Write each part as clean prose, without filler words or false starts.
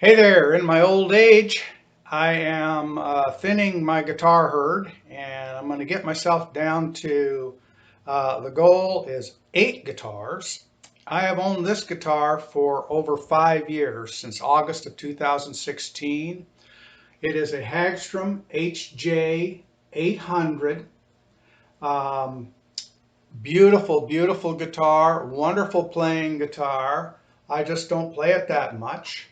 Hey there, in my old age, I am thinning my guitar herd and I'm going to get myself down to, the goal is 8 guitars. I have owned this guitar for over 5 years, since August of 2016. It is a Hagstrom HJ800. Um, Beautiful, beautiful guitar, wonderful playing guitar. I just don't play it that much.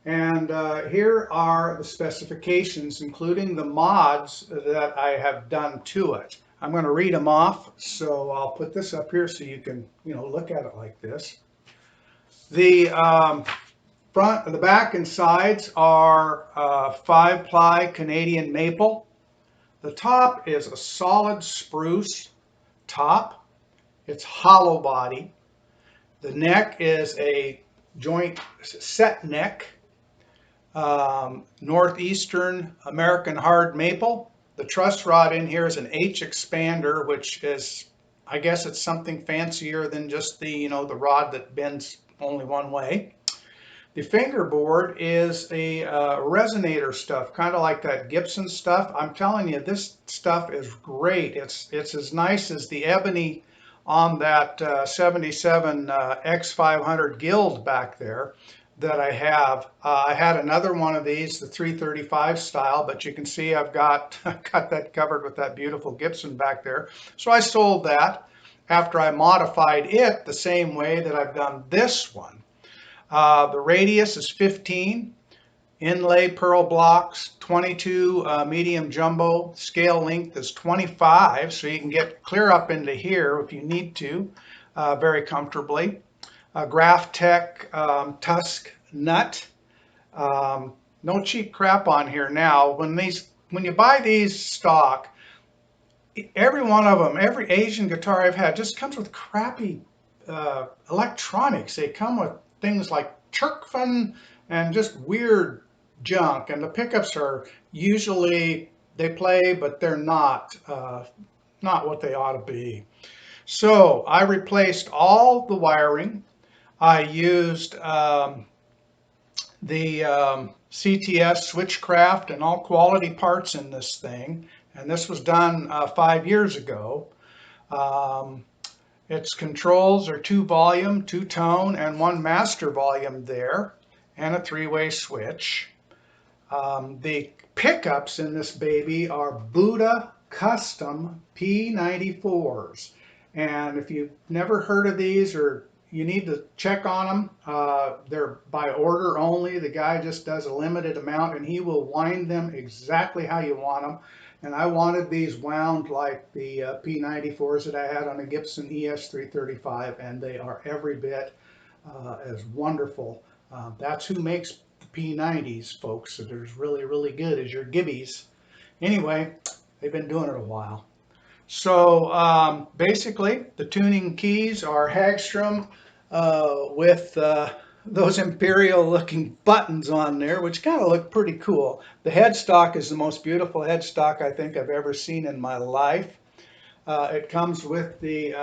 And here are the specifications, including the mods that I have done to it. I'm going to read them off, so I'll put this up here so you can, look at it like this. The the back and sides are 5-ply Canadian maple. The top is a solid spruce top. It's hollow body. The neck is a joint set neck. Northeastern American hard maple. The truss rod in here is an H expander, which is, I guess it's something fancier than just the rod that bends only one way. The fingerboard is a Resonator stuff, kind of like that Gibson stuff. I'm telling you, this stuff is great. It's as nice as the ebony on that 77 X500 Guild back there that I have. I had another one of these, the 335 style, but you can see I've got that covered with that beautiful Gibson back there. So I sold that after I modified it the same way that I've done this one. The radius is 15, inlay pearl blocks, 22 medium jumbo, scale length is 25, so you can get clear up into here if you need to very comfortably. GraphTech Tusk Nut. No cheap crap on here now. When you buy these stock, every one of them, every Asian guitar I've had just comes with crappy electronics. They come with things like Chirkfun and just weird junk. And the pickups are usually, they play, but they're not what they ought to be. So I replaced all the wiring. I used the CTS Swichcraft and all quality parts in this thing. And this was done 5 years ago. Its controls are 2 volume, 2 tone, and 1 master volume there, and a 3-way switch. The pickups in this baby are BUDDAH custom P94s. And if you've never heard of these, or you need to check on them, they're by order only. The guy just does a limited amount and he will wind them exactly how you want them. And I wanted these wound like the P94s that I had on a Gibson ES335, and they are every bit as wonderful. That's who makes the P90s, folks. So they're really, really good as your Gibbies. Anyway, they've been doing it a while. So basically, the tuning keys are Hagstrom with those imperial looking buttons on there, which kind of look pretty cool. The headstock is the most beautiful headstock I think I've ever seen in my life. It comes with the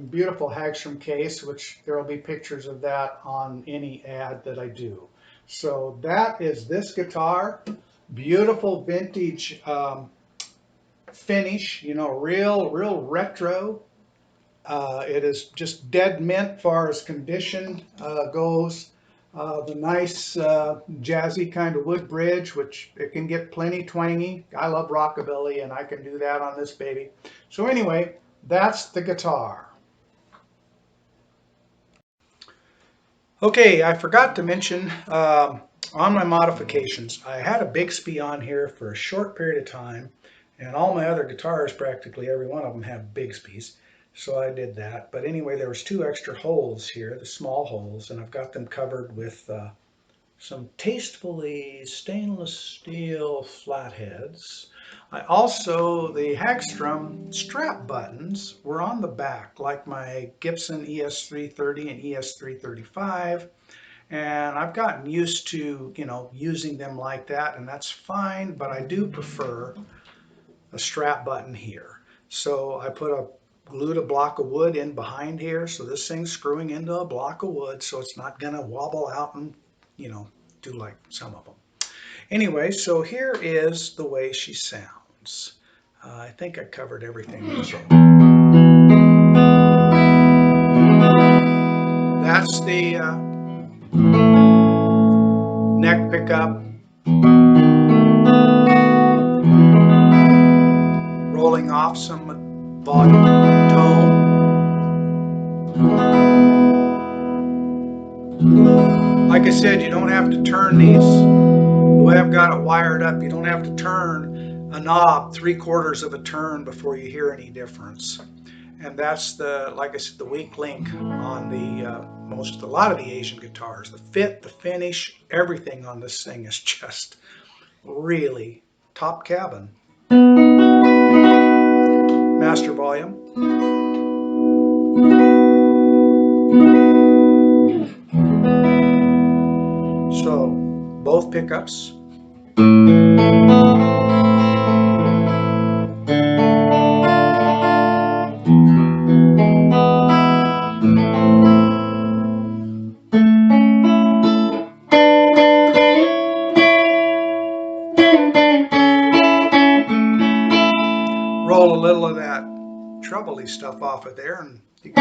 beautiful Hagstrom case, which there will be pictures of that on any ad that I do. So that is this guitar. Beautiful vintage finish, real retro. It is just dead mint far as condition goes. The nice jazzy kind of wood bridge, which it can get plenty twangy. I love rockabilly and I can do that on this baby. So anyway, that's the guitar. Okay, I forgot to mention on my modifications, I had a Bixby on here for a short period of time, and all my other guitars, practically every one of them, have Bixbys. So I did that. But anyway, there was 2 extra holes here, the small holes, and I've got them covered with some tastefully stainless steel flatheads. The Hagstrom strap buttons were on the back, like my Gibson ES330 and ES335. And I've gotten used to, using them like that, and that's fine, but I do prefer a strap button here. So I glued a block of wood in behind here, so this thing's screwing into a block of wood, so it's not gonna wobble out and, do like some of them. Anyway, so here is the way she sounds. I think I covered everything. That's the neck pickup, rolling off some volume, tone. Like I said, you don't have to turn these, the way I've got it wired up, you don't have to turn a knob 3/4 of a turn before you hear any difference. And that's the, like I said, the weak link on the a lot of the Asian guitars. The fit, the finish, everything on this thing is just really top cabin. Master volume. So both pickups. Roll a little of that trebly stuff off of there, and you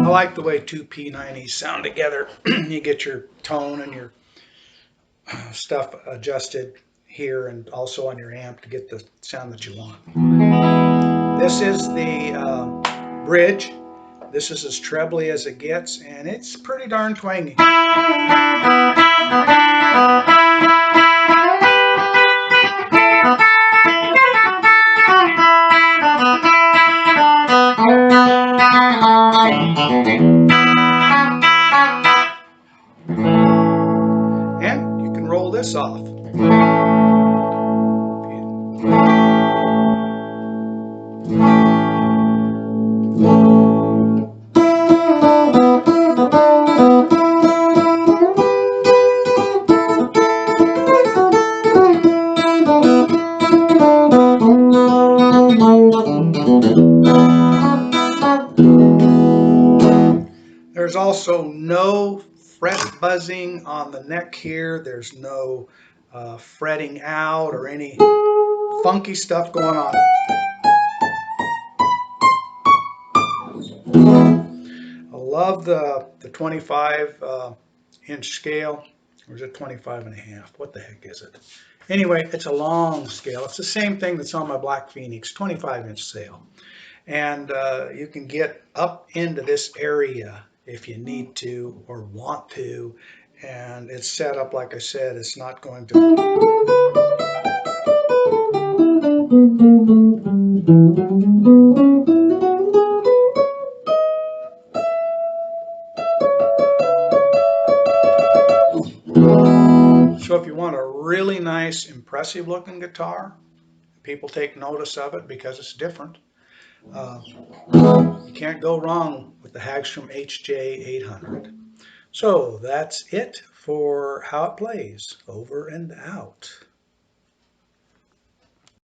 I like the way two P90s sound together. You get your tone and your stuff adjusted here and also on your amp to get the sound that you want. This is the bridge. This is as trebly as it gets, and it's pretty darn twangy. And you can roll this off. There's also no fret buzzing on the neck here. There's no fretting out or any funky stuff going on. I love the 25 inch scale. Or is it 25 and a half? What the heck is it? Anyway, it's a long scale. It's the same thing that's on my Black Phoenix, 25 inch scale. And you can get up into this area if you need to or want to. And it's set up, like I said, it's not going to... So if you want a really nice, impressive looking guitar, people take notice of it because it's different. You can't go wrong with the Hagstrom HJ800. So that's it for how it plays. Over and out.